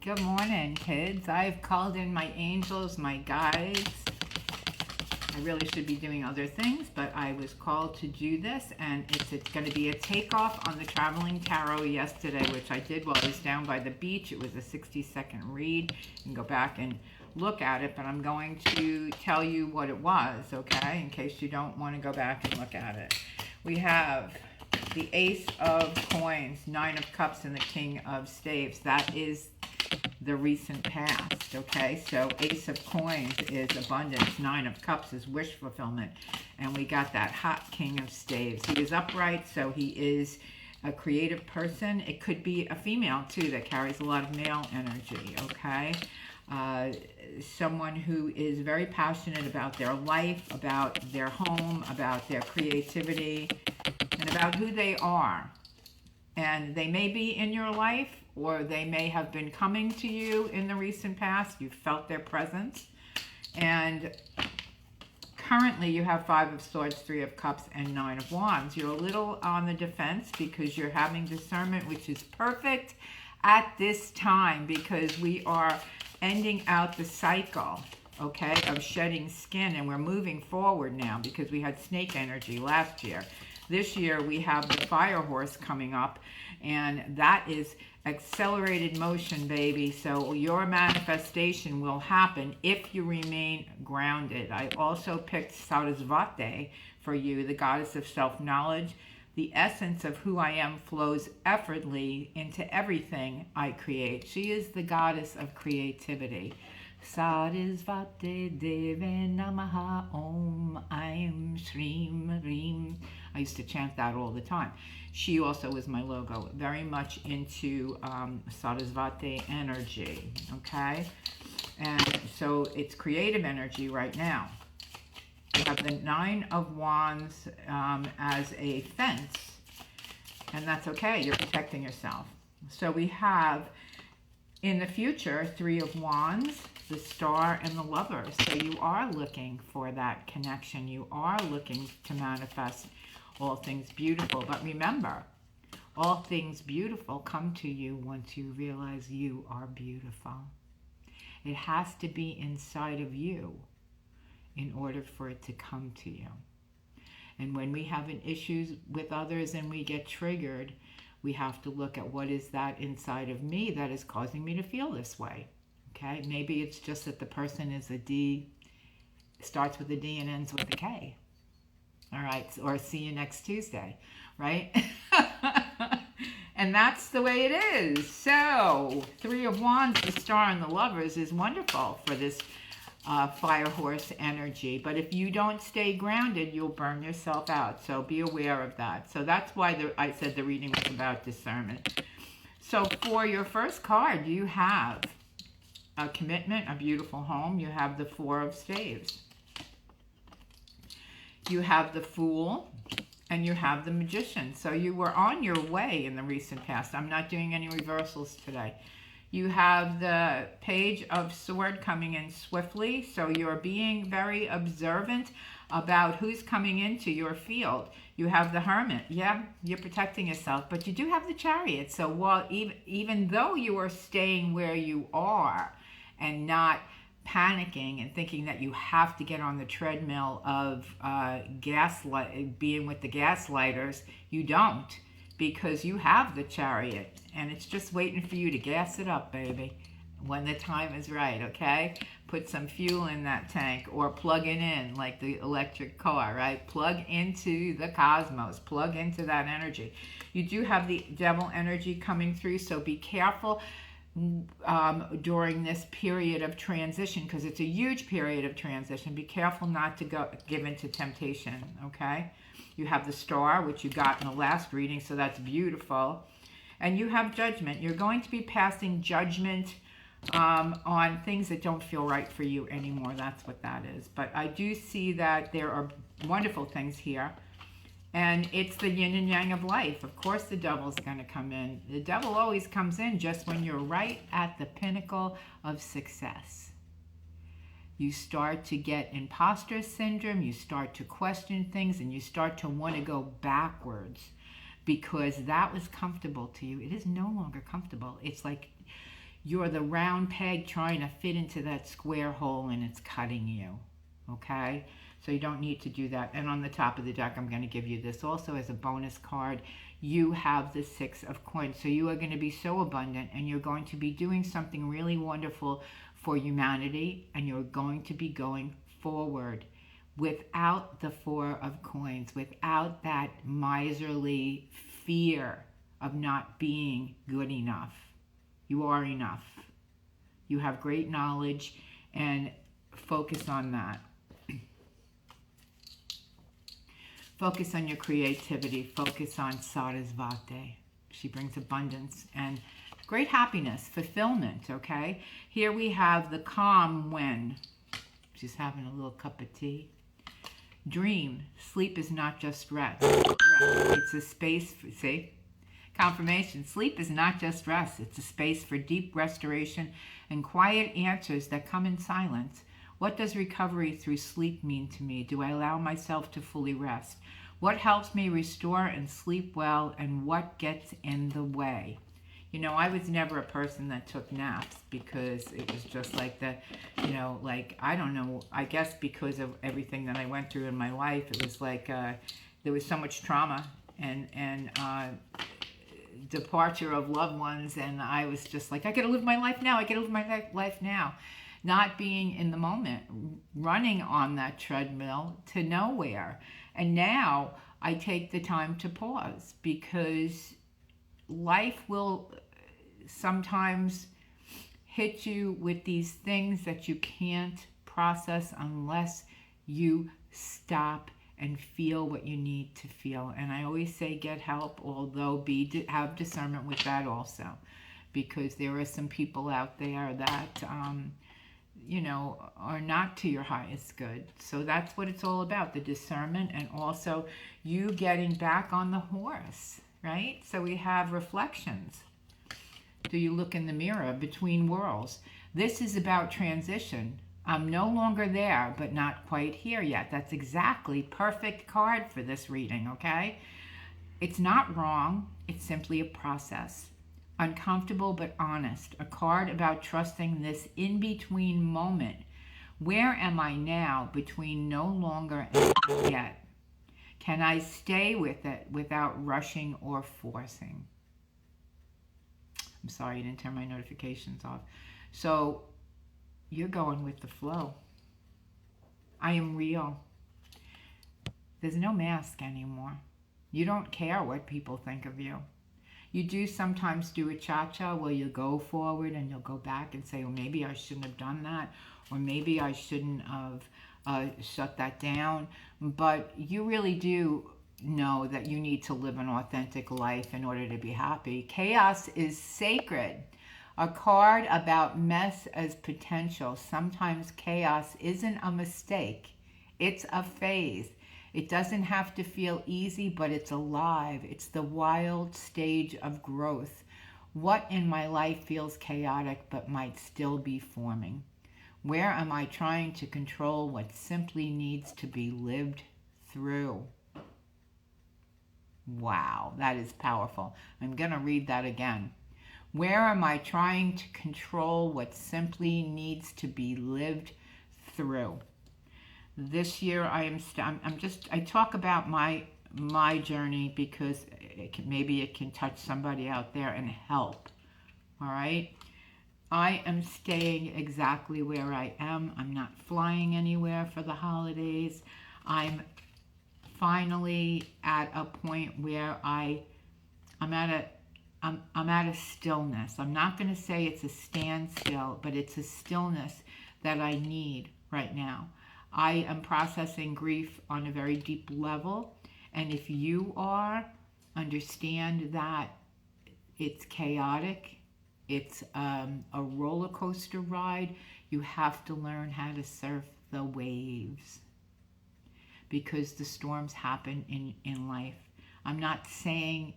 Good morning, kids. I've called in my angels, my guides. I really should be doing other things, but I was called to do this, and it's going to be a takeoff on the traveling tarot yesterday, which I did while I was down by the beach. It was a 60-second read. You can go back and look at it, but I'm going to tell you what it was, okay, in case you don't want to go back and look at it. We have the Ace of Coins, Nine of Cups, and the King of Staves. That is the recent past, okay? So Ace of Coins is abundance, Nine of Cups is wish fulfillment, and we got that hot King of Staves. He is upright, so he is a creative person. It could be a female too that carries a lot of male energy, okay? Someone who is very passionate about their life, about their home, about their creativity, and about who they are. And they may be in your life, or they may have been coming to you in the recent past. You felt their presence. And currently you have Five of Swords, Three of Cups, and Nine of Wands. You're a little on the defense because you're having discernment, which is perfect at this time because we are ending out the cycle, okay, of shedding skin, and we're moving forward now because we had snake energy last year. This year we have the fire horse coming up, and that is accelerated motion, baby. So your manifestation will happen if you remain grounded. I also picked Sarasvati for you, the goddess of self-knowledge. The essence of who I am flows effortlessly into everything I create. She is the goddess of creativity. Sarasvati Deve Namaha Om Aim Shrim Rim. I used to chant that all the time. She also is my logo. Very much into Sarasvati energy, okay? And so it's creative energy right now. You have the Nine of Wands as a fence, and that's okay. You're protecting yourself. So we have, in the future, Three of Wands, the Star, and the Lovers. So you are looking for that connection. You are looking to manifest all things beautiful. But remember, all things beautiful come to you once you realize you are beautiful. It has to be inside of you in order for it to come to you. And when we have an issues with others and we get triggered, we have to look at what is that inside of me that is causing me to feel this way. Okay, maybe it's just that the person is a D, starts with a D and ends with a K. All right, or see you next Tuesday, right? And that's the way it is. So, Three of Wands, the Star, and the Lovers is wonderful for this fire horse energy. But if you don't stay grounded, you'll burn yourself out. So be aware of that. So that's why I said the reading was about discernment. So for your first card, you have a commitment, a beautiful home. You have the Four of Staves. You have the Fool, and you have the Magician. So you were on your way in the recent past. I'm not doing any reversals today. You have the Page of Sword coming in swiftly, so you're being very observant about who's coming into your field. You have the Hermit. Yeah, you're protecting yourself, but you do have the Chariot. So while even though you are staying where you are and not panicking and thinking that you have to get on the treadmill of being with the gaslighters, you don't, because you have the Chariot, and it's just waiting for you to gas it up, baby, when the time is right, okay? Put some fuel in that tank, or plug it in like the electric car, right? Plug into the cosmos, plug into that energy. You do have the Devil energy coming through, so be careful during this period of transition, because it's a huge period of transition. Be careful not to give into temptation, okay? You have the Star, which you got in the last reading, so that's beautiful. And you have Judgment. You're going to be passing judgment on things that don't feel right for you anymore. That's what that is. But I do see that there are wonderful things here. And it's the yin and yang of life. Of course the devil's going to come in. The devil always comes in just when you're right at the pinnacle of success. You start to get imposter syndrome, you start to question things, and you start to want to go backwards because that was comfortable to you. It is no longer comfortable. It's like You're the round peg trying to fit into that square hole and it's cutting you. Okay? So you don't need to do that. And on the top of the deck, I'm going to give you this also as a bonus card. You have the 6 of coins. So you are going to be so abundant, and you're going to be doing something really wonderful for humanity, and you're going to be going forward without the 4 of coins, without that miserly fear of not being good enough. You are enough. You have great knowledge, and focus on that. Focus on your creativity. Focus on Sarasvati. She brings abundance and great happiness, fulfillment, okay? Here we have the calm when. She's having a little cup of tea. Dream. Sleep is not just rest. It's a space for, see? Confirmation. Sleep is not just rest. It's a space for deep restoration and quiet answers that come in silence. What does recovery through sleep mean to me? Do I allow myself to fully rest? What helps me restore and sleep well, and what gets in the way? You know, I was never a person that took naps because it was just like the, you know, like, I don't know, I guess because of everything that I went through in my life, it was like there was so much trauma and departure of loved ones, and I was just like, I gotta live my life now, I gotta live my life now. Not being in the moment, running on that treadmill to nowhere. And now I take the time to pause, because life will sometimes hit you with these things that you can't process unless you stop and feel what you need to feel. And I always say get help, although have discernment with that also, because there are some people out there that you know, are not to your highest good. So that's what it's all about, the discernment, and also you getting back on the horse, right? So we have reflections. Do you look in the mirror? Between worlds. This is about transition. I'm no longer there, but not quite here yet. That's exactly perfect card for this reading, okay? It's not wrong. It's simply a process. Uncomfortable but honest. A card about trusting this in-between moment. Where am I now between no longer and not yet? Can I stay with it without rushing or forcing? I'm sorry, I didn't turn my notifications off. So you're going with the flow. I am real. There's no mask anymore. You don't care what people think of you. You do sometimes do a cha-cha where you go forward and you'll go back and say, well, maybe I shouldn't have done that, or maybe I shouldn't have shut that down. But you really do know that you need to live an authentic life in order to be happy. Chaos is sacred. A card about mess as potential. Sometimes chaos isn't a mistake. It's a phase. It doesn't have to feel easy, but it's alive. It's the wild stage of growth. What in my life feels chaotic but might still be forming? Where am I trying to control what simply needs to be lived through? Wow, that is powerful. I'm going to read that again. Where am I trying to control what simply needs to be lived through? This year I talk about my journey because maybe it can touch somebody out there and help. All right? I am staying exactly where I am. I'm not flying anywhere for the holidays. I'm finally at a point where I'm at a stillness. I'm not going to say it's a standstill, but it's a stillness that I need right now. I am processing grief on a very deep level, and if you are, understand that it's chaotic. It's a roller coaster ride. You have to learn how to surf the waves, because the storms happen in life. I'm not saying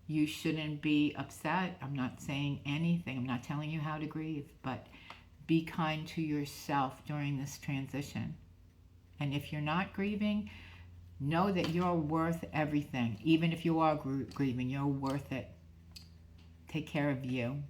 you shouldn't be upset. I'm not saying anything. I'm not telling you how to grieve, but be kind to yourself during this transition. And if you're not grieving, know that you're worth everything. Even if you are grieving, you're worth it. Take care of you.